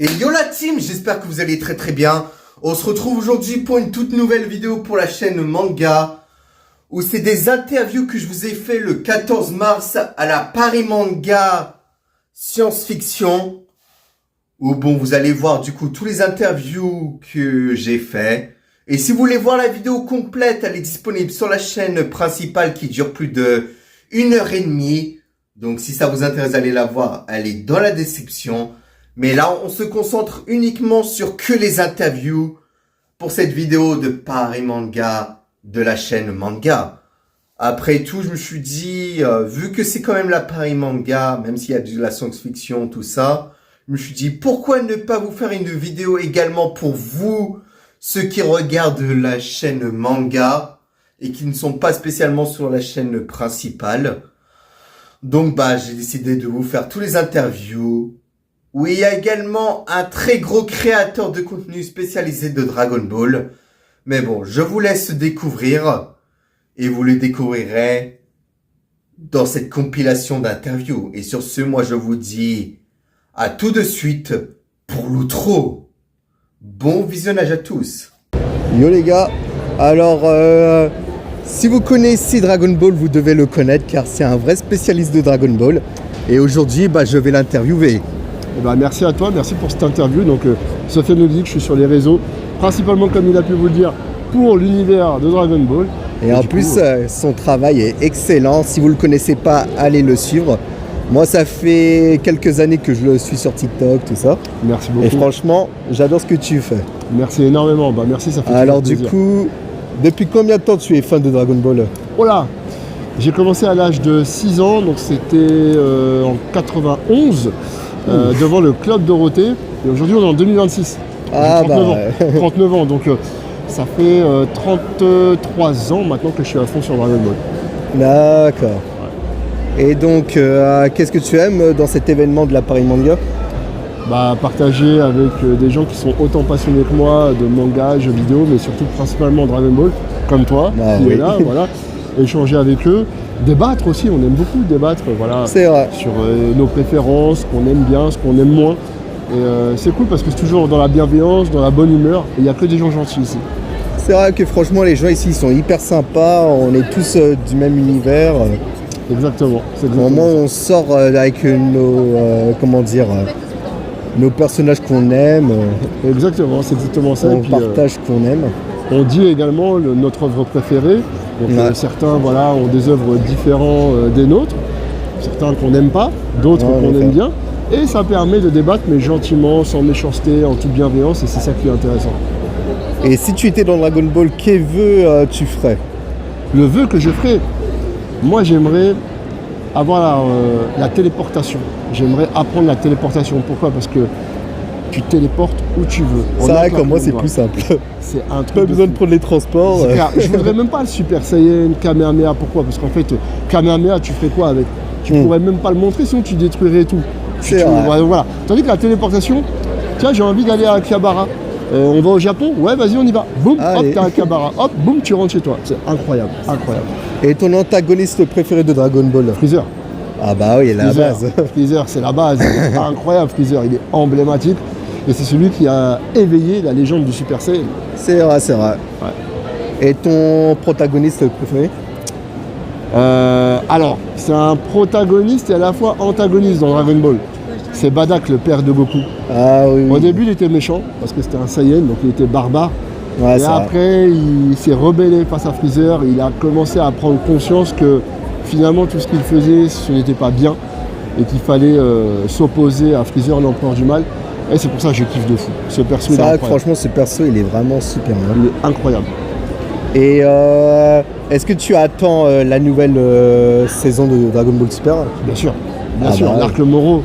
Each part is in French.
Et yo la team, j'espère que vous allez très très bien. On se retrouve aujourd'hui pour une toute nouvelle vidéo pour la chaîne Manga, où c'est des interviews que je vous ai fait le 14 mars à la Paris Manga Science-Fiction. Où bon, vous allez voir du coup tous les interviews que j'ai fait. Et si vous voulez voir la vidéo complète, elle est disponible sur la chaîne principale qui dure plus de 1h30. Donc si ça vous intéresse d'aller la voir, elle est dans la description. Mais là, on se concentre uniquement sur que les interviews pour cette vidéo de Paris Manga de la chaîne Manga. Après tout, je me suis dit, vu que c'est quand même la Paris Manga, même s'il y a de la science-fiction, tout ça, je me suis dit, pourquoi ne pas vous faire une vidéo également pour vous, ceux qui regardent la chaîne Manga et qui ne sont pas spécialement sur la chaîne principale. Donc, j'ai décidé de vous faire tous les interviews. Où il y a également un très gros créateur de contenu spécialisé de Dragon Ball. Mais bon, je vous laisse découvrir. Et vous le découvrirez dans cette compilation d'interviews. Et sur ce, moi je vous dis à tout de suite pour l'outro. Bon visionnage à tous. Yo les gars, alors si vous connaissez Dragon Ball, vous devez le connaître car c'est un vrai spécialiste de Dragon Ball. Et aujourd'hui, je vais l'interviewer. Merci à toi, merci pour cette interview. Donc, Sofiane nous dit que je suis sur les réseaux, principalement comme il a pu vous le dire, pour l'univers de Dragon Ball. Et en plus, son travail est excellent. Si vous ne le connaissez pas, allez le suivre. Moi, ça fait quelques années que je le suis sur TikTok, tout ça. Merci beaucoup. Et franchement, j'adore ce que tu fais. Merci énormément. Merci, ça fait alors plaisir. Du coup, depuis combien de temps tu es fan de Dragon Ball? Oh là, j'ai commencé à l'âge de 6 ans, donc c'était en 91. Devant le Club Dorothée, et aujourd'hui on est en 2026. Ah 39 ans, donc ça fait 33 ans maintenant que je suis à fond sur Dragon Ball. D'accord. Ouais. Et donc, qu'est-ce que tu aimes dans cet événement de la Paris Manga? Partager avec des gens qui sont autant passionnés que moi de manga, jeux vidéo, mais surtout principalement Dragon Ball, comme toi, qui est là, voilà. Échanger avec eux, débattre aussi, on aime beaucoup débattre, voilà, sur nos préférences, ce qu'on aime bien, ce qu'on aime moins. Et c'est cool parce que c'est toujours dans la bienveillance, dans la bonne humeur, et il n'y a que des gens gentils ici. C'est vrai que franchement les gens ici ils sont hyper sympas, on est tous du même univers. Exactement. Au moment où on sort avec nos personnages qu'on aime. Exactement, c'est exactement ça. On partage ce qu'on aime. On dit également notre œuvre préférée. Donc certains ont des œuvres différentes des nôtres, certains qu'on n'aime pas, d'autres qu'on aime bien. Et ça permet de débattre, mais gentiment, sans méchanceté, en toute bienveillance, et c'est ça qui est intéressant. Et si tu étais dans Dragon Ball, quel vœu tu ferais? Le vœu que je ferais, moi j'aimerais avoir la téléportation. J'aimerais apprendre la téléportation. Pourquoi? Parce que tu téléportes où tu veux. C'est vrai que moi c'est plus simple. C'est un truc. Pas besoin de prendre les transports. Je voudrais même pas le Super Saiyan, Kamehameha. Pourquoi? Parce qu'en fait, Kamehameha, tu fais quoi avec? Tu pourrais même pas le montrer, sinon tu détruirais tout. Voilà. Tandis que la téléportation, tiens, j'ai envie d'aller à Akihabara. On va au Japon? Ouais, vas-y, on y va. Boum, hop, t'es à Akihabara. Hop, boum, tu rentres chez toi. C'est incroyable, incroyable. Et ton antagoniste préféré de Dragon Ball? Freezer. Ah oui, la base. Freezer, c'est la base. Incroyable, Freezer. Il est emblématique. Et c'est celui qui a éveillé la légende du Super Saiyan. C'est vrai, c'est vrai. Ouais. Et ton protagoniste préféré? Alors, c'est un protagoniste et à la fois antagoniste dans Dragon Ball. C'est Bardock, le père de Goku. Ah oui. Au début, il était méchant parce que c'était un Saiyan, donc il était barbare. Ouais, et après, il s'est rebellé face à Freezer. Il a commencé à prendre conscience que finalement, tout ce qu'il faisait, ce n'était pas bien et qu'il fallait s'opposer à Freezer, l'empereur du mal. Et c'est pour ça que je kiffe de fou. Ce perso, il est incroyable. Franchement, ce perso, il est vraiment super bien. Il est incroyable. Et est-ce que tu attends la nouvelle saison de Dragon Ball Super? Bien sûr. Bien sûr. L'arc Moro,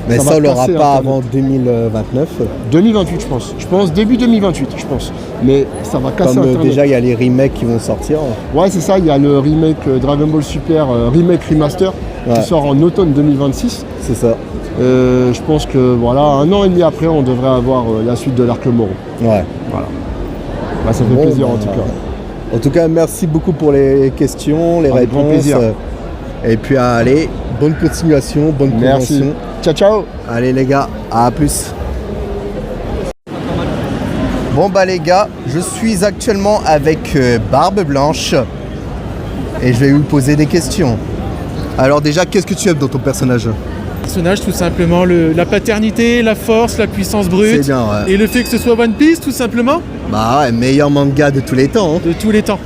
mais ça, on l'aura pas avant 2029. 2028, je pense. Je pense début 2028, je pense. Mais ça va casser Internet. Déjà, il y a les remakes qui vont sortir. Ouais, c'est ça. Il y a le remake Dragon Ball Super, remake remaster, qui sort en automne 2026. C'est ça. Je pense que un an et demi après, on devrait avoir la suite de l'arc Moro. Ouais. Voilà. Ça fait plaisir en tout cas. En tout cas, merci beaucoup pour les questions, les réponses. Grand plaisir. Et puis allez, bonne continuation, bonne convention. Ciao, ciao. Allez les gars, à plus. Bon bah les gars, je suis actuellement avec Barbe Blanche et je vais vous poser des questions. Alors déjà, qu'est-ce que tu aimes dans ton personnage? Personnage, tout simplement, la paternité, la force, la puissance brute. C'est bien, ouais. Et le fait que ce soit One Piece, tout simplement. Bah ouais, meilleur manga de tous les temps. Hein. De tous les temps.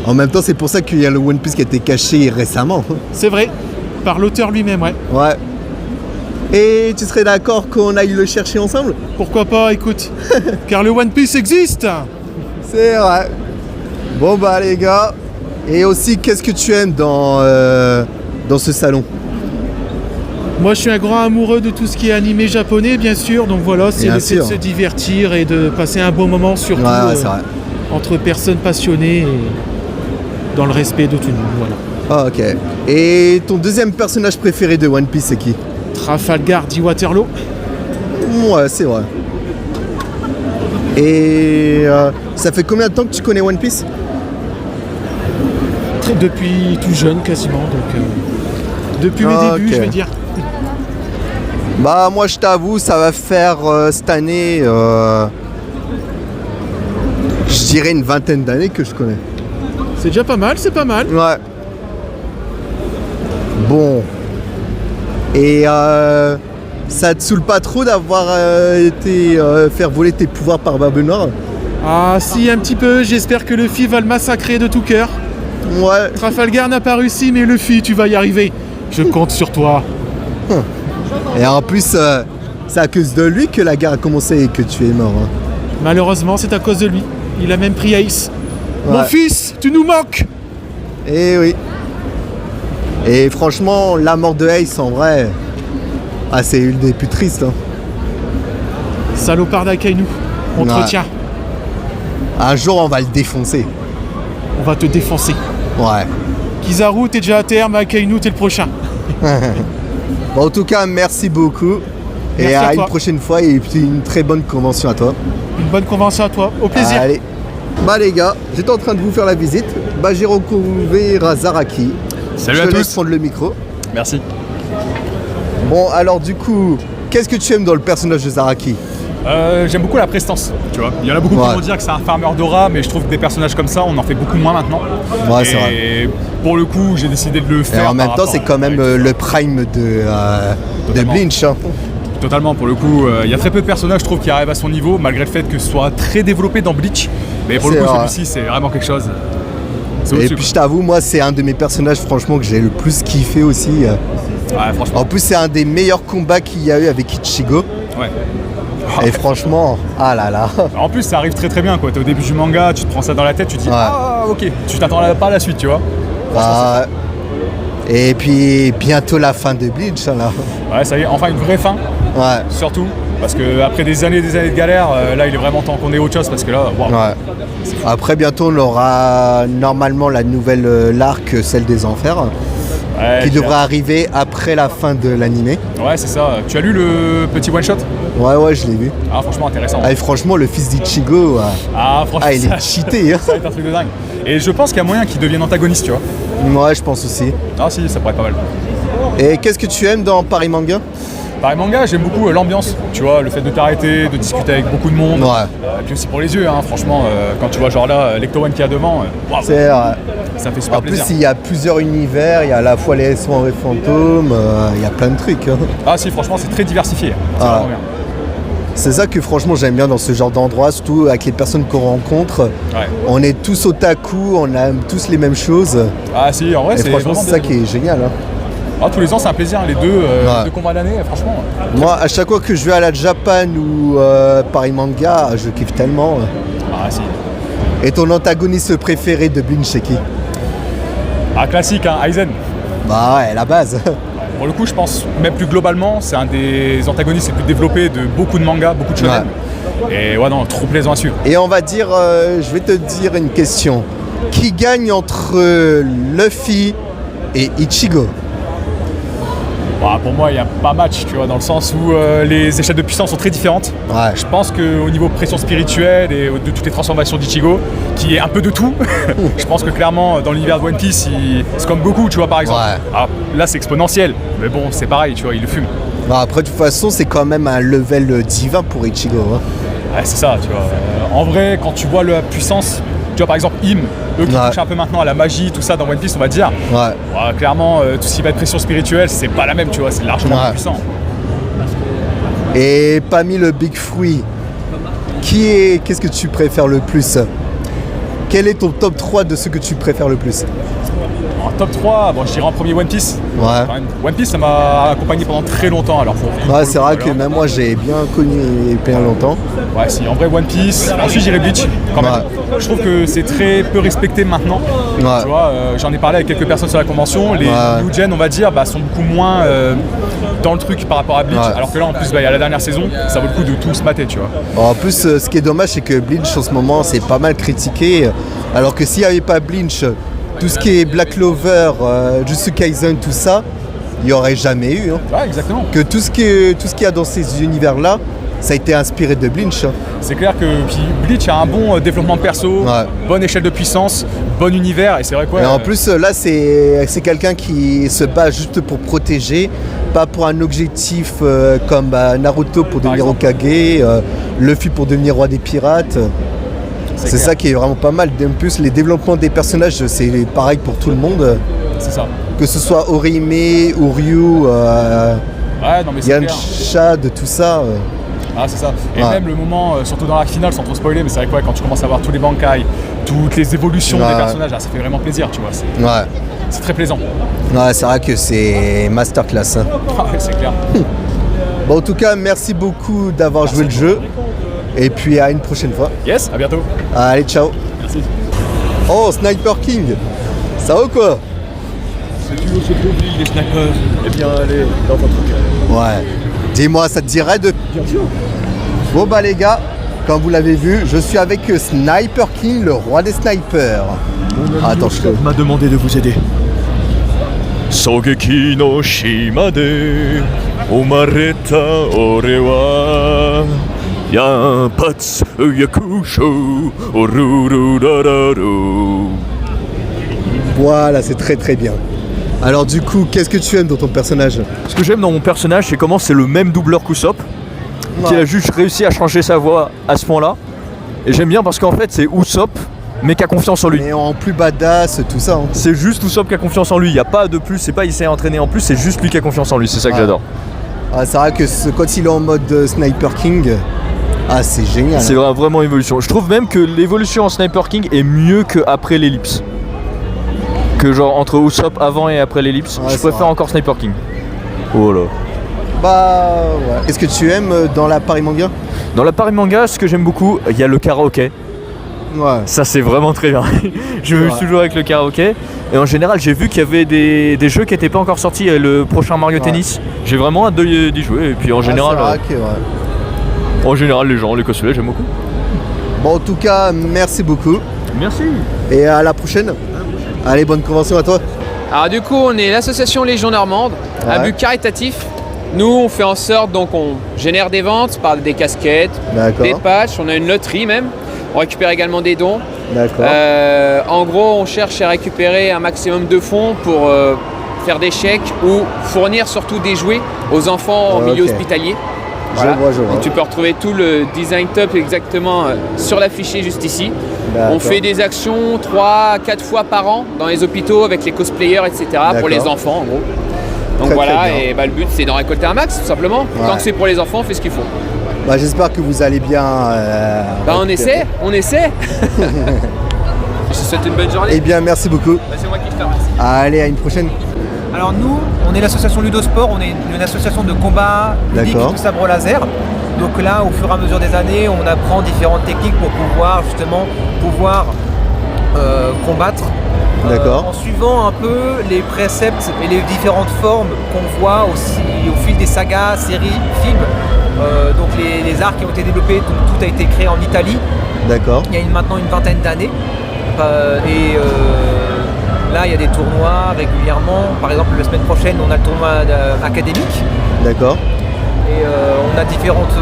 En même temps, c'est pour ça qu'il y a le One Piece qui a été caché récemment. C'est vrai, par l'auteur lui-même, ouais. Ouais. Et tu serais d'accord qu'on aille le chercher ensemble? Pourquoi pas, écoute. Car le One Piece existe. C'est vrai. Bon bah les gars, et aussi qu'est-ce que tu aimes dans ce salon? Moi, je suis un grand amoureux de tout ce qui est animé japonais, bien sûr. Donc voilà, c'est le fait de se divertir et de passer un bon moment, surtout c'est vrai. entre personnes passionnées et dans le respect de tout le monde. Voilà. Ah ok. Et ton deuxième personnage préféré de One Piece, c'est qui? Trafalgar dit Waterloo. Ouais, c'est vrai. Et ça fait combien de temps que tu connais One Piece? Depuis tout jeune, quasiment. Donc, depuis mes débuts, je vais dire. Bah moi je t'avoue, ça va faire cette année, je dirais une vingtaine d'années que je connais. C'est déjà pas mal, c'est pas mal. Ouais. Bon. Et ça te saoule pas trop d'avoir été faire voler tes pouvoirs par Barbe Noire? Ah si, un petit peu, j'espère que Luffy va le massacrer de tout cœur. Ouais. Trafalgar n'a pas réussi, mais Luffy, tu vas y arriver. Je compte sur toi. Et en plus, c'est à cause de lui que la guerre a commencé et que tu es mort. Hein. Malheureusement, c'est à cause de lui. Il a même pris Ace. Ouais. Mon fils, tu nous manques. Eh oui. Et franchement, la mort de Ace, en vrai, c'est une des plus tristes. Hein. Salopard d'Akainu, on te retient. Un jour, on va le défoncer. On va te défoncer. Ouais. Kizaru, t'es déjà à terme, Akainu, t'es le prochain. Bon, en tout cas, merci beaucoup. Merci et à une toi. prochaine fois et puis une très bonne convention à toi. Une bonne convention à toi. Au plaisir. Allez. Bah les gars, j'étais en train de vous faire la visite. Bah j'ai recouvert Zaraki. Salut Je à te laisse tous. prendre le micro. Merci. Bon alors du coup, qu'est-ce que tu aimes dans le personnage de Zaraki? J'aime beaucoup la prestance, tu vois. Il y en a beaucoup qui vont dire que c'est un farmer d'aura, mais je trouve que des personnages comme ça, on en fait beaucoup moins maintenant. Ouais, et c'est vrai. Pour le coup, j'ai décidé de le Et faire. en même temps, c'est quand même le prime de Bleach. Hein. Totalement, pour le coup, il y a très peu de personnages, je trouve, qui arrivent à son niveau, malgré le fait que ce soit très développé dans Bleach. Mais pour le coup, celui-ci, c'est vraiment quelque chose. Et puis je t'avoue, moi, c'est un de mes personnages, franchement, que j'ai le plus kiffé aussi. Ouais, franchement. En plus, c'est un des meilleurs combats qu'il y a eu avec Ichigo. Ouais. Et franchement, ah là là. En plus, ça arrive très très bien, quoi. T'es au début du manga, tu te prends ça dans la tête, tu te dis ah ok, tu t'attends pas à la suite, tu vois. Et puis bientôt la fin de Bleach, là. Ouais, ça y est, enfin une vraie fin. Ouais. Surtout, parce que après des années de galère, là il est vraiment temps qu'on ait autre chose, parce que là, waouh. Ouais. Après bientôt on aura normalement la nouvelle l'arc, celle des enfers, qui devrait arriver après la fin de l'animé. Ouais, c'est ça. Tu as lu le petit one shot? Ouais, je l'ai vu. Ah, franchement intéressant. Ah, et franchement, le fils d'Ichigo, franchement, il est cheaté. Hein. Ça va être un truc de dingue. Et je pense qu'il y a moyen qu'il devienne antagoniste, tu vois. Ouais, je pense aussi. Ah si, ça pourrait être pas mal. Et qu'est-ce que tu aimes dans Paris Manga? Paris Manga, j'aime beaucoup l'ambiance, tu vois, le fait de t'arrêter, de discuter avec beaucoup de monde. Ouais. Et puis aussi pour les yeux, hein, franchement, quand tu vois genre là, l'Ecto One qui est devant, waouh, C'est ça fait super plaisir. En plus, il y a plusieurs univers, il y a à la fois les soins et fantômes, il y a plein de trucs. Hein. Ah si, franchement, c'est très diversifié. C'est vraiment bien. C'est ça que franchement j'aime bien dans ce genre d'endroit, surtout avec les personnes qu'on rencontre. Ouais. On est tous otaku, on aime tous les mêmes choses. Ah si, en vrai, et c'est franchement c'est ça qui est génial. Hein. Ah, tous les ans, c'est un plaisir, les deux combats d'année, franchement. Moi, à chaque fois que je vais à la Japan ou Paris Manga, je kiffe tellement. Ah si. Et ton antagoniste préféré de Bleach, c'est qui? Ah, classique, hein, Aizen. Bah ouais, la base. Pour le coup, je pense, même plus globalement, c'est un des antagonistes les plus développés de beaucoup de mangas, beaucoup de shonen. Et ouais, non, trop plaisant à suivre. Et on va dire, je vais te dire une question. Qui gagne entre Luffy et Ichigo? Bah, pour moi, il n'y a pas match, tu vois, dans le sens où les échelles de puissance sont très différentes. Ouais. Je pense qu'au niveau pression spirituelle et de toutes les transformations d'Ichigo, qui est un peu de tout, je pense que clairement, dans l'univers de One Piece, c'est comme Goku, tu vois, par exemple. Ouais. Alors, là, c'est exponentiel, mais bon, c'est pareil, tu vois, il le fume. Bah après, de toute façon, c'est quand même un level divin pour Ichigo. Hein. Ouais, c'est ça, tu vois. En vrai, quand tu vois la puissance, tu vois par exemple Im, eux qui touchent un peu maintenant à la magie, tout ça dans One Piece, on va dire. Ouais, clairement, tout ce qui va être pression spirituelle, c'est pas la même, tu vois, c'est largement plus puissant. Et parmi le Big Three, qu'est-ce que tu préfères le plus? Quel est ton top 3 de ce que tu préfères le plus? En top 3, bon, je dirais en premier One Piece. Ouais. One Piece, ça m'a accompagné pendant très longtemps. Alors c'est vrai que même moi, j'ai bien connu pendant longtemps. Ouais, si, en vrai, One Piece. Ensuite, j'irai Bleach, quand même. Je trouve que c'est très peu respecté maintenant. Tu vois, j'en ai parlé avec quelques personnes sur la convention. Les New Gen, on va dire, sont beaucoup moins dans le truc par rapport à Bleach. Alors que là, en plus, il y a la dernière saison, ça vaut le coup de tout se mater, tu vois. En plus, ce qui est dommage, c'est que Bleach, en ce moment, c'est pas mal critiqué. Alors que s'il n'y avait pas Bleach, tout ce qui est Black Clover, Jujutsu Kaisen, tout ça, il n'y aurait jamais eu. Ouais, exactement. Que tout ce qu'il y a dans ces univers-là, ça a été inspiré de Bleach. C'est clair que Bleach a un bon développement perso, bonne échelle de puissance, bon univers, et c'est vrai quoi. Et en plus, là, c'est quelqu'un qui se bat juste pour protéger, pas pour un objectif comme Naruto pour devenir Hokage, Luffy pour devenir roi des pirates. C'est ça qui est vraiment pas mal. En plus, les développements des personnages, c'est pareil pour tout le monde. C'est ça. Que ce soit Orihime, Uryu, Yancha, de tout ça. Ah, c'est ça. Et même le moment, surtout dans l'arc final, sans trop spoiler, mais c'est vrai que quand tu commences à voir tous les Bankai, toutes les évolutions des personnages, ça fait vraiment plaisir, tu vois. C'est très plaisant. Ouais, c'est vrai que c'est masterclass. C'est clair. Bon, en tout cas, merci beaucoup d'avoir joué le jeu. Et puis à une prochaine fois. Yes, à bientôt. Allez, ciao. Merci. Oh, Sniper King. Ça va ou quoi? Si tu veux se trouver les snipers, eh bien allez dans votre cœur. Ouais. Dis-moi, ça te dirait de... Bien sûr. Bon bah les gars, comme vous l'avez vu, je suis avec Sniper King, le roi des snipers. Attends, je m'a demandé de vous aider. Sogeki no shimade omareta orewa Yapatsu yakusho orururararu. Voilà, c'est très très bien. Alors du coup, qu'est-ce que tu aimes dans ton personnage? Ce que j'aime dans mon personnage, c'est comment c'est le même doubleur qu'Usopp, qui a juste réussi à changer sa voix à ce point-là. Et j'aime bien parce qu'en fait, c'est Usopp, mais qui a confiance en lui. Mais en plus badass, tout ça. Hein. C'est juste Usopp qui a confiance en lui. Il n'y a pas de plus, c'est pas il s'est entraîné en plus, c'est juste lui qui a confiance en lui. C'est ça que j'adore. Ah, c'est vrai que quand il est en mode Sniper King, c'est génial. C'est vraiment une évolution. Je trouve même que l'évolution en Sniper King est mieux qu'après l'ellipse. Que genre entre Usopp avant et après l'ellipse, je préfère encore Sniper King. Voilà. Bah ouais. Qu'est-ce que tu aimes dans la Paris Manga? Dans la Paris Manga, ce que j'aime beaucoup, il y a le karaoké. Ouais. Ça c'est vraiment très bien. Je me toujours avec le karaoké. Et en général, j'ai vu qu'il y avait des jeux qui n'étaient pas encore sortis. Le prochain Mario Tennis. J'ai vraiment hâte d'y jouer. Et puis en général, en général, les cosplays, j'aime beaucoup. Bon, en tout cas, merci beaucoup. Merci. Et à la prochaine. Allez, bonne convention à toi. Alors du coup, on est l'association Légion Normande, un but caritatif. Nous, on fait en sorte, donc on génère des ventes par des casquettes, des patchs, on a une loterie même. On récupère également des dons. D'accord. En gros, on cherche à récupérer un maximum de fonds pour faire des chèques ou fournir surtout des jouets aux enfants en milieu hospitalier. Voilà. Je vois. Donc, tu peux retrouver tout le design top exactement sur l'affiché juste ici. On fait des actions 3-4 fois par an dans les hôpitaux avec les cosplayers, etc. pour les enfants en gros. Donc voilà, et le but c'est d'en récolter un max tout simplement. Tant que c'est pour les enfants, on fait ce qu'il faut. Bah, j'espère que vous allez bien. On essaie. Je te souhaite une bonne journée. Eh bien, merci beaucoup. C'est moi qui te remercie. Allez, à une prochaine. Alors nous, on est l'association Ludosport, on est une association de combat ludique de sabre laser. Donc là, au fur et à mesure des années, on apprend différentes techniques pour pouvoir combattre. En suivant un peu les préceptes et les différentes formes qu'on voit aussi au fil des sagas, séries, films. Donc les arts qui ont été développés, tout a été créé en Italie. D'accord. Il y a maintenant une vingtaine d'années. Là, il y a des tournois régulièrement. Par exemple, la semaine prochaine, on a le tournoi académique. D'accord. Et on a différentes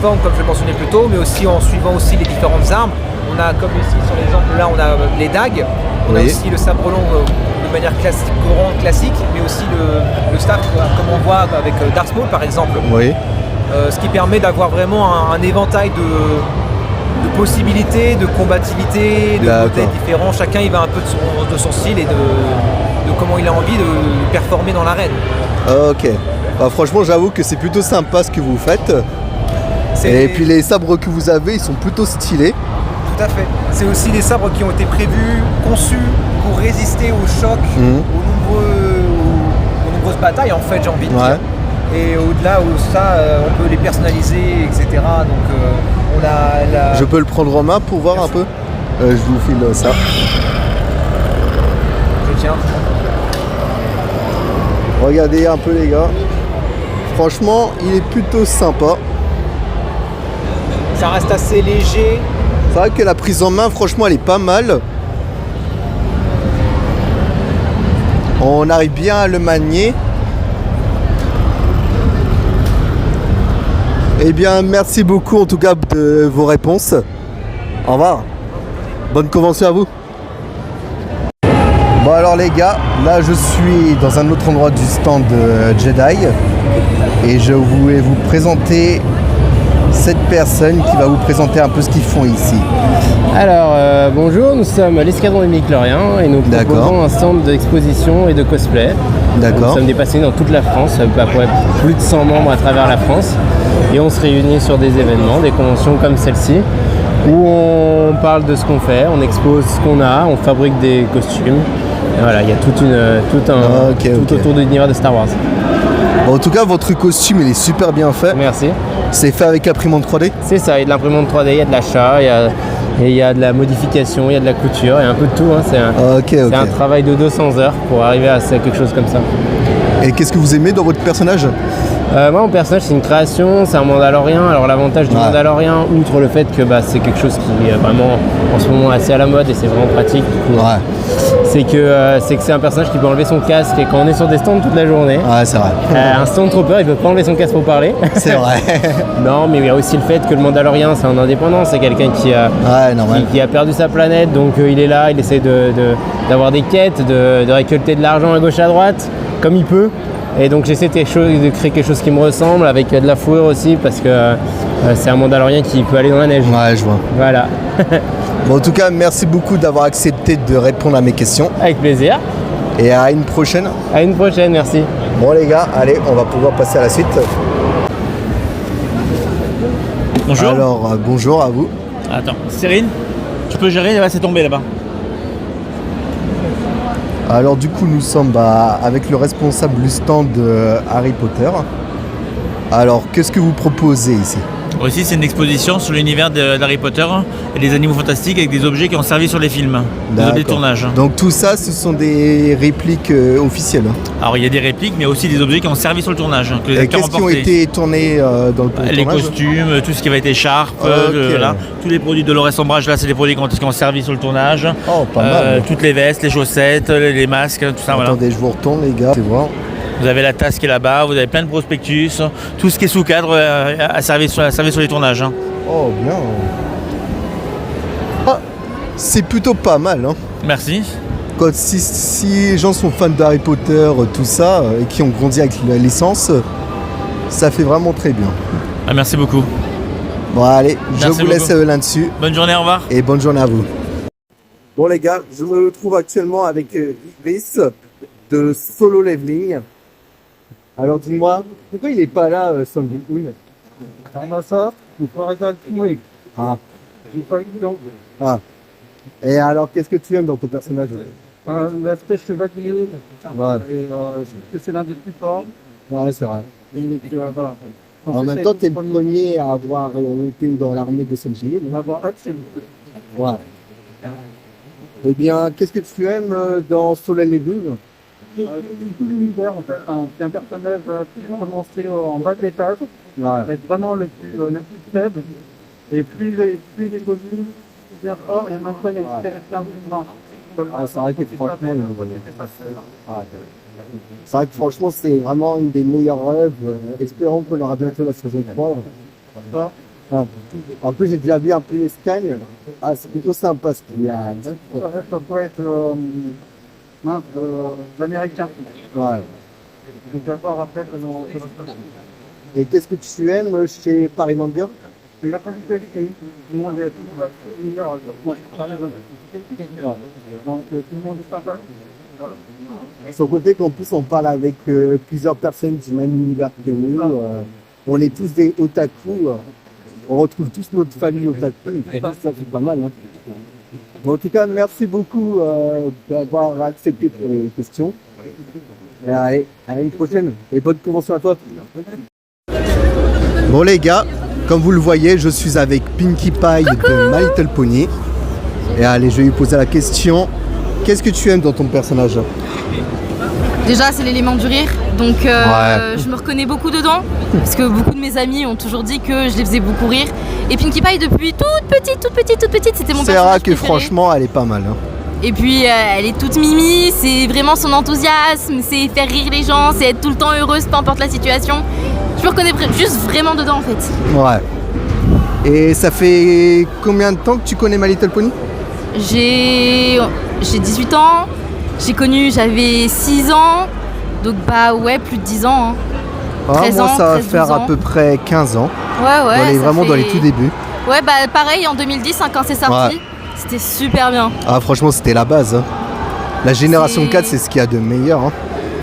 formes, comme je le mentionnais plus tôt, mais aussi en suivant aussi les différentes armes. On a, comme ici sur l'exemple, là, on a les dagues. On a aussi le sabre long de manière classique, mais aussi le staff, comme on voit avec Dark Maul, par exemple. Oui. ce qui permet d'avoir vraiment un éventail de possibilités, de combativité, de modèles différents. Chacun il va un peu de son style et de comment il a envie de performer dans l'arène. Ok. Bah, franchement, j'avoue que c'est plutôt sympa ce que vous faites. Et puis les sabres que vous avez, ils sont plutôt stylés. Tout à fait. C'est aussi des sabres qui ont été prévus, conçus pour résister aux chocs, aux nombreuses batailles en fait, j'ai envie de dire. Et au-delà où ça, on peut les personnaliser, etc. Donc on a Je peux le prendre en main pour voir un peu. Je vous file ça. Je tiens. Regardez un peu les gars. Franchement, il est plutôt sympa. Ça reste assez léger. C'est vrai que la prise en main, franchement, elle est pas mal. On arrive bien à le manier. Eh bien, merci beaucoup en tout cas de vos réponses. Au revoir. Bonne convention à vous. Bon alors les gars, là je suis dans un autre endroit du stand de Jedi. Et je voulais vous présenter cette personne qui va vous présenter un peu ce qu'ils font ici. Alors bonjour, nous sommes l'escadron des Midi-Chloriens et nous proposons un stand d'exposition et de cosplay. D'accord. Nous sommes dépassés dans toute la France, à peu près plus de 100 membres à travers la France. Et on se réunit sur des événements, des conventions comme celle-ci, où on parle de ce qu'on fait, on expose ce qu'on a, on fabrique des costumes. Et voilà, il y a tout autour de l'univers de Star Wars. Bon, en tout cas, votre costume il est super bien fait. Merci. C'est fait avec l'imprimante 3D? C'est ça, il y a de l'imprimante 3D, il y a de l'achat, il y a de la modification, il y a de la couture, il y a un peu de tout. Hein. C'est un travail de 200 heures pour arriver à quelque chose comme ça. Et qu'est-ce que vous aimez dans votre personnage? Moi, mon personnage, c'est une création, c'est un Mandalorien. Alors, l'avantage du Mandalorien, outre le fait que c'est quelque chose qui est vraiment en ce moment assez à la mode et c'est vraiment pratique, c'est que c'est un personnage qui peut enlever son casque et quand on est sur des stands toute la journée. Ouais, c'est vrai. Un Stormtrooper, il peut pas enlever son casque pour parler. C'est vrai. Non, mais il y a aussi le fait que le Mandalorien, c'est un indépendant, c'est quelqu'un qui a perdu sa planète, donc il est là, il essaie d'avoir des quêtes, de récolter de l'argent à gauche à droite, comme il peut. Et donc j'essaie de créer quelque chose qui me ressemble avec de la fourrure aussi parce que c'est un Mandalorien qui peut aller dans la neige. Ouais, je vois. Voilà. Bon, en tout cas, merci beaucoup d'avoir accepté de répondre à mes questions. Avec plaisir. Et à une prochaine. À une prochaine, merci. Bon les gars, allez, on va pouvoir passer à la suite. Bonjour. Alors, bonjour à vous. Attends, Cyril, tu peux gérer, là, c'est tombé là-bas. Alors du coup nous sommes avec le responsable du stand de Harry Potter. Alors qu'est-ce que vous proposez ici? Ici c'est une exposition sur l'univers d'Harry Potter et des animaux fantastiques avec des objets qui ont servi sur les films, des objets de tournage. Donc tout ça ce sont des répliques officielles? Alors il y a des répliques mais aussi des objets qui ont servi sur le tournage. Que les qu'est-ce qui ont été tournés dans le tournage? Les costumes, tout ce qui va être écharpe, tous les produits de Dolores Ombrage là c'est des produits qui ont servi sur le tournage. Oh pas mal. Toutes les vestes, les chaussettes, les masques, tout ça. Attendez, je vous retourne les gars, c'est vrai. Vous avez la tasse qui est là-bas, vous avez plein de prospectus, tout ce qui est sous cadre a servi sur les tournages. Hein. Oh bien. Ah, c'est plutôt pas mal. Hein. Merci. Si les gens sont fans d'Harry Potter, tout ça, et qui ont grandi avec la licence, ça fait vraiment très bien. Ah, merci beaucoup. Bon allez, merci je vous laisse là-dessus. Bonne journée, au revoir. Et bonne journée à vous. Bon les gars, je me retrouve actuellement avec Chris de Solo Leveling. Alors dis-moi, pourquoi il est pas là, Sandy? Ah. Et alors, qu'est-ce que tu aimes dans ton personnage? L'aspect chevalier. Voilà. Et je trouve que c'est l'un des plus forts. Ouais, c'est vrai. Et puis, voilà. En même temps, tu es le premier à avoir été dans l'armée de Sanji. On va voir c'est Ouais. Eh bien, qu'est-ce que tu aimes dans Solo Leveling? tout l'univers en fait. C'est un personnage plus prononcé en bas de l'étage. Ouais. Être vraiment le plus faible. Et plus il évolue, plus bien fort. Et maintenant, il y a une super c'est vrai que franchement, c'est vrai que franchement, c'est vraiment une des meilleures œuvres. Espérons qu'on aura bientôt la saison 3. Ah. En plus, j'ai déjà vu un peu les scans. Ah, c'est plutôt sympa ce qu'il y a. Ça pourrait être l'américain. Ouais. Donc d'abord après Et qu'est-ce que tu aimes chez Paris Manga? La ponctualité, tout le monde est donc tout le monde est sympa. Son côté qu'en plus on parle avec plusieurs personnes du même univers que nous, on est tous des otaku, on retrouve tous notre famille otaku, et ça c'est pas mal. Hein. Bon, en tout cas, merci beaucoup d'avoir accepté les questions. Et allez, à une prochaine et bonne convention à toi. Bon les gars, comme vous le voyez, je suis avec Pinkie Pie de My Little Pony. Et allez, je vais lui poser la question. Qu'est-ce que tu aimes dans ton personnage? Déjà, c'est l'élément du rire, donc je me reconnais beaucoup dedans, parce que beaucoup de mes amis ont toujours dit que je les faisais beaucoup rire. Et Pinkie Pie, depuis toute petite, c'était mon personnage préféré. C'est vrai que franchement, elle est pas mal. Hein. Et puis, elle est toute mimi, c'est vraiment son enthousiasme, c'est faire rire les gens, c'est être tout le temps heureuse, peu importe la situation. Je me reconnais juste vraiment dedans, en fait. Ouais. Et ça fait combien de temps que tu connais My Little Pony? J'ai 18 ans. J'avais 6 ans, donc bah ouais, plus de 10 ans. Hein. 13 moi, ans, ça va 13, faire à peu près 15 ans. Ouais. Vraiment dans les tout débuts. Ouais, bah pareil, en 2010, hein, quand c'est sorti, c'était super bien. Ah, franchement, c'était la base. Hein. La génération 4, c'est ce qu'il y a de meilleur. Hein.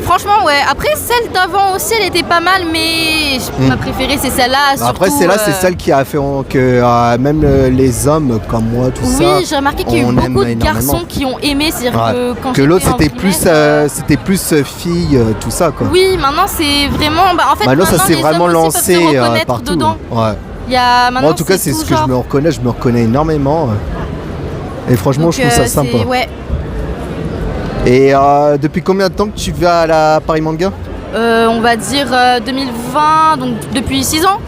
Franchement, ouais. Après, celle d'avant aussi, elle était pas mal, mais ma préférée, c'est celle-là. Après, celle-là, c'est celle qui a fait que même les hommes comme moi, tout ça. Oui, j'ai remarqué qu'il y a eu beaucoup de garçons qui ont aimé. C'est-à-dire que quand l'autre, c'était plus fille, tout ça, quoi. Oui, maintenant, c'est vraiment. En fait, maintenant, ça s'est vraiment lancé partout. Dedans. Ouais. Moi, en tout cas, c'est ce que je me reconnais énormément. Et franchement, je trouve ça sympa. Ouais. Et depuis combien de temps que tu vas à la Paris Manga? On va dire 2020, donc depuis 6 ans.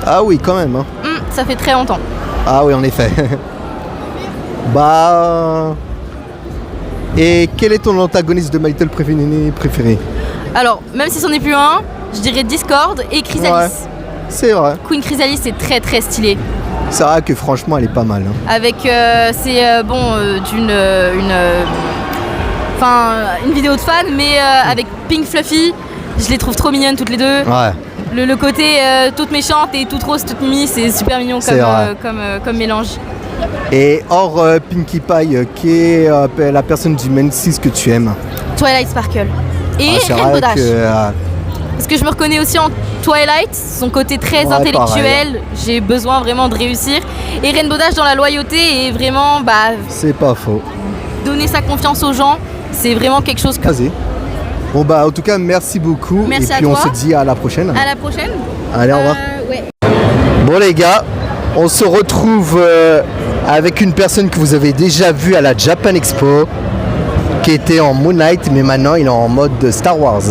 Ah oui, quand même. Hein. Ça fait très longtemps. Ah oui, en effet. Et quel est ton antagoniste de My Little Pony préféré? Alors, même si c'en est plus un, je dirais Discord et Chrysalis. Ouais, c'est vrai. Queen Chrysalis, c'est très très stylé. C'est vrai que franchement, elle est pas mal. Hein. Avec, une vidéo de fan, mais avec Pink Fluffy, je les trouve trop mignonnes toutes les deux. Ouais. Le côté toute méchante et toute rose, toute mimi, c'est super mignon comme mélange. Et hors Pinkie Pie, qui est la personne du main 6 que tu aimes? Twilight Sparkle. Et Rainbow Dash. Parce que je me reconnais aussi en Twilight, son côté très intellectuel, j'ai besoin vraiment de réussir. Et Rainbow Dash dans la loyauté et vraiment, c'est pas faux. Donner sa confiance aux gens, c'est vraiment quelque chose que... Vas-y. Bon en tout cas, merci beaucoup. Merci et puis on se dit à la prochaine. À la prochaine. Allez, au revoir. Ouais. Bon les gars, on se retrouve avec une personne que vous avez déjà vue à la Japan Expo, qui était en Moon Knight, mais maintenant il est en mode Star Wars.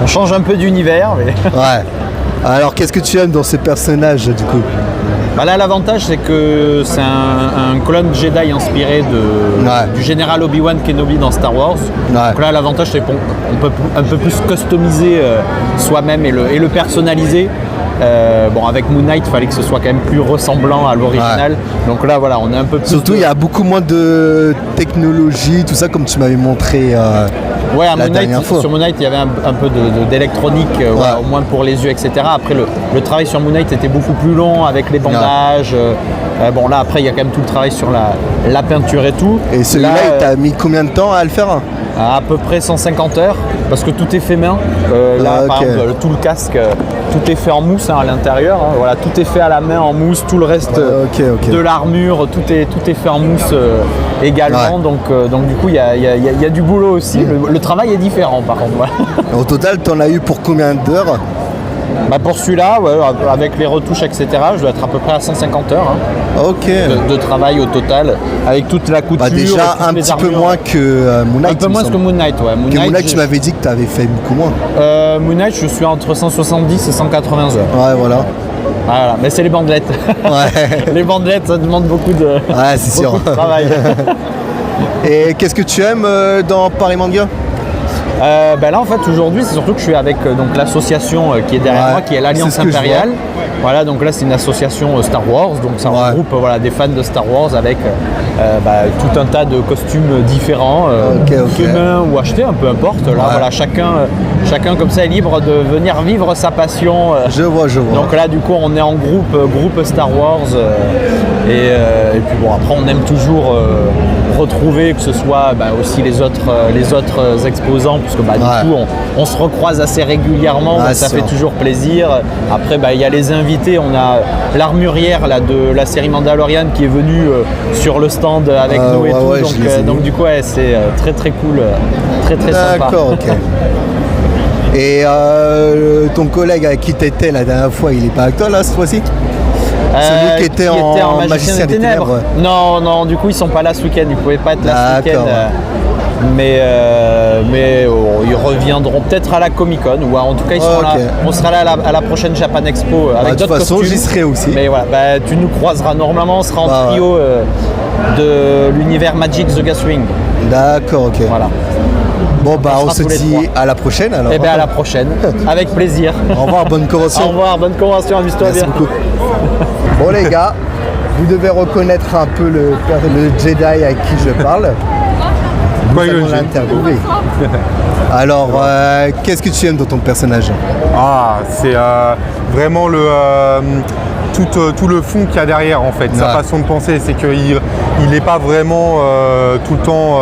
On change un peu d'univers, mais... Ouais. Alors qu'est-ce que tu aimes dans ce personnage du coup? Là, l'avantage, c'est que c'est un clone Jedi inspiré du général Obi-Wan Kenobi dans Star Wars. Ouais. Donc là, l'avantage, c'est qu'on peut un peu plus customiser soi-même et le personnaliser. Avec Moon Knight, il fallait que ce soit quand même plus ressemblant à l'original. Ouais. Donc là, voilà, on est un peu plus... Surtout, il y a beaucoup moins de technologie, tout ça, comme tu m'avais montré la dernière fois. Sur Moon Knight, il y avait un peu d'électronique, au moins pour les yeux, etc. Après, le travail sur Moon Knight était beaucoup plus long, avec les bandages. Là, après, il y a quand même tout le travail sur la peinture et tout. Et celui-là, il t'a mis combien de temps à le faire? À peu près 150 heures, parce que tout est fait main. Par exemple, tout le casque, tout est fait en mousse à l'intérieur. Hein. Voilà, tout est fait à la main en mousse, tout le reste de l'armure, tout est fait en mousse également. Ouais. Donc du coup, il y a du boulot aussi. Le travail est différent, par contre. Voilà. Au total, t'en as eu pour combien d'heures? Pour celui-là, avec les retouches, etc., je dois être à peu près à 150 heures de travail au total, avec toute la couture. Déjà un petit peu moins que Moon Knight. Un peu moins que Moon Knight, ouais. Moon Knight, tu m'avais dit que tu avais fait beaucoup moins. Moon Knight, je suis entre 170 et 180 heures. Ouais, voilà. Voilà, mais c'est les bandelettes. Ouais. Les bandelettes, ça demande beaucoup de, de travail. Et qu'est-ce que tu aimes dans Paris Manga? Là en fait aujourd'hui c'est surtout que je suis avec l'association qui est derrière moi, qui est l'Alliance Impériale, Voilà, donc là c'est une association Star Wars, donc ça regroupe des fans de Star Wars avec tout un tas de costumes différents, humains ou achetés, peu importe. Là, voilà, chacun comme ça est libre de venir vivre sa passion. Je vois. Donc là, du coup, on est en groupe Star Wars, et puis bon, après, on aime toujours retrouver que ce soit aussi les autres exposants, puisque du coup, on se recroise assez régulièrement, donc ça fait toujours plaisir. Après, il y a les invités, on a l'armurière de la série Mandalorian qui est venue sur le stand avec nous et tout, donc du coup, c'est très très cool, très très sympa. D'accord, ok. Et ton collègue avec qui t'étais la dernière fois, il est pas avec toi là cette fois-ci? Celui qui était en Magicien des Ténèbres. Non, du coup ils sont pas là ce week-end, ils pouvaient pas être là ce week-end. Mais ils reviendront peut-être à la Comic-Con, ou en tout cas ils seront là. On sera là à la prochaine Japan Expo avec d'autres costumes. De toute façon, j'y serai aussi. Mais voilà, tu nous croiseras normalement, on sera en trio de l'univers Magic the Gathering. D'accord, ok. Voilà. Bon on se dit à la prochaine alors. Eh bien à la prochaine, avec plaisir. Au revoir, bonne convention. Au revoir, bonne convention, amuse-toi bien. Merci beaucoup. Bon les gars, vous devez reconnaître un peu le Jedi avec qui je parle. Nous allons l'interviewer. Alors, qu'est-ce que tu aimes dans ton personnage? C'est vraiment tout le fond qu'il y a derrière en fait, sa façon de penser, c'est qu'il n'est pas vraiment tout le temps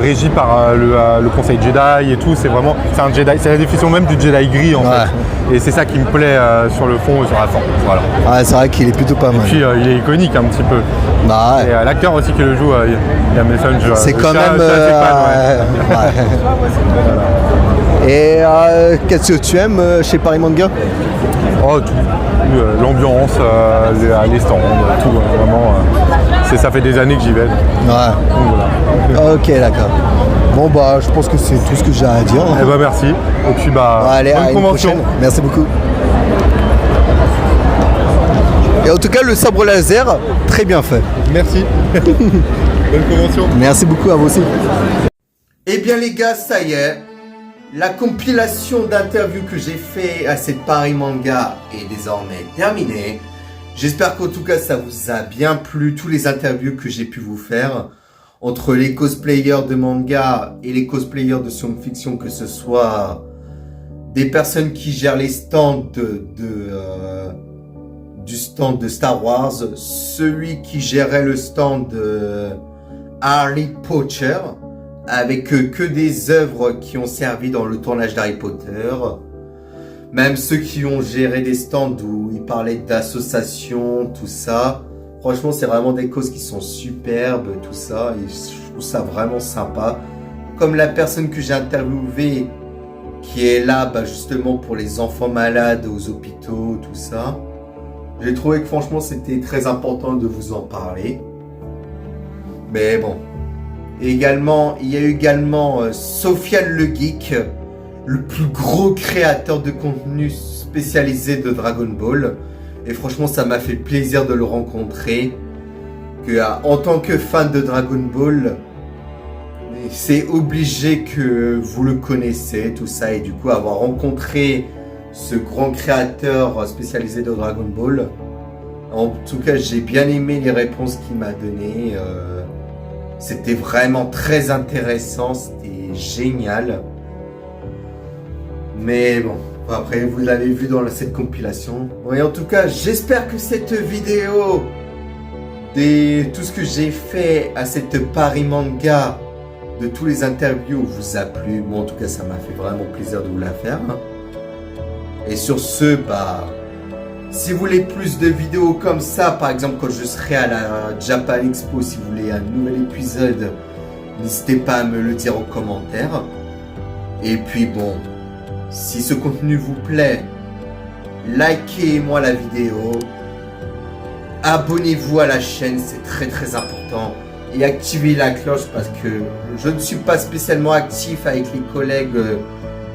régi par le conseil Jedi et tout, c'est un Jedi, c'est la définition même du Jedi gris en fait. Et c'est ça qui me plaît sur le fond et sur la forme. Voilà. C'est vrai qu'il est plutôt pas mal. Et puis il est iconique un petit peu. Et l'acteur aussi qui le joue, Liam Neeson, c'est quand même. Et qu'est-ce que tu aimes chez Paris Manga? Tout. L'ambiance, les stands, tout, vraiment. Ça fait des années que j'y vais. Ok, d'accord. Bon, je pense que c'est tout ce que j'ai à dire. Merci. Et puis, allez, bonne à une convention. prochaine. Merci beaucoup. Et en tout cas, le sabre laser, très bien fait. Merci. Bonne convention. Merci beaucoup à vous aussi. Eh bien, les gars, ça y est. La compilation d'interviews que j'ai fait à cette Paris Manga est désormais terminée. J'espère qu'en tout cas ça vous a bien plu, tous les interviews que j'ai pu vous faire entre les cosplayers de manga et les cosplayers de science-fiction, que ce soit des personnes qui gèrent les stands du stand de Star Wars, celui qui gérait le stand de Harry Potter, avec que des œuvres qui ont servi dans le tournage d'Harry Potter, même ceux qui ont géré des stands où ils parlaient d'associations, tout ça. Franchement, c'est vraiment des causes qui sont superbes, tout ça, et je trouve ça vraiment sympa. Comme la personne que j'ai interviewée, qui est là justement pour les enfants malades aux hôpitaux, tout ça. J'ai trouvé que franchement, c'était très important de vous en parler. Mais bon. Également, il y a également Sofiane le Geek, le plus gros créateur de contenu spécialisé de Dragon Ball. Et franchement, ça m'a fait plaisir de le rencontrer. En tant que fan de Dragon Ball, c'est obligé que vous le connaissez, tout ça. Et du coup, avoir rencontré ce grand créateur spécialisé de Dragon Ball, en tout cas, j'ai bien aimé les réponses qu'il m'a données. C'était vraiment très intéressant, c'était génial. Mais bon, après vous l'avez vu dans cette compilation. Et en tout cas, j'espère que cette vidéo tout ce que j'ai fait à cette Paris Manga, de tous les interviews, vous a plu. Moi en tout cas, ça m'a fait vraiment plaisir de vous la faire. Et sur ce, si vous voulez plus de vidéos comme ça, par exemple quand je serai à la Japan Expo, si vous voulez un nouvel épisode, n'hésitez pas à me le dire en commentaire. Et puis bon, si ce contenu vous plaît, likez-moi la vidéo, abonnez-vous à la chaîne, c'est très très important, et activez la cloche parce que je ne suis pas spécialement actif avec les collègues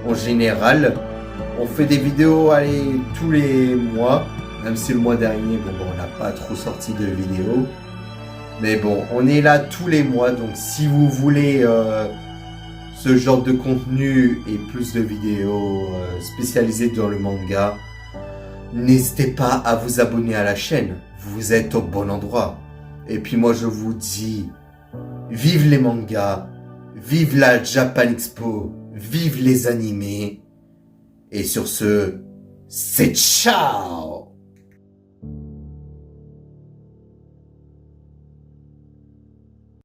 en général. On fait des vidéos tous les mois, même si le mois dernier, on n'a pas trop sorti de vidéos. Mais bon, on est là tous les mois, donc si vous voulez ce genre de contenu et plus de vidéos spécialisées dans le manga, n'hésitez pas à vous abonner à la chaîne. Vous êtes au bon endroit. Et puis moi je vous dis, vive les mangas, vive la Japan Expo, vive les animés. Et sur ce, c'est ciao!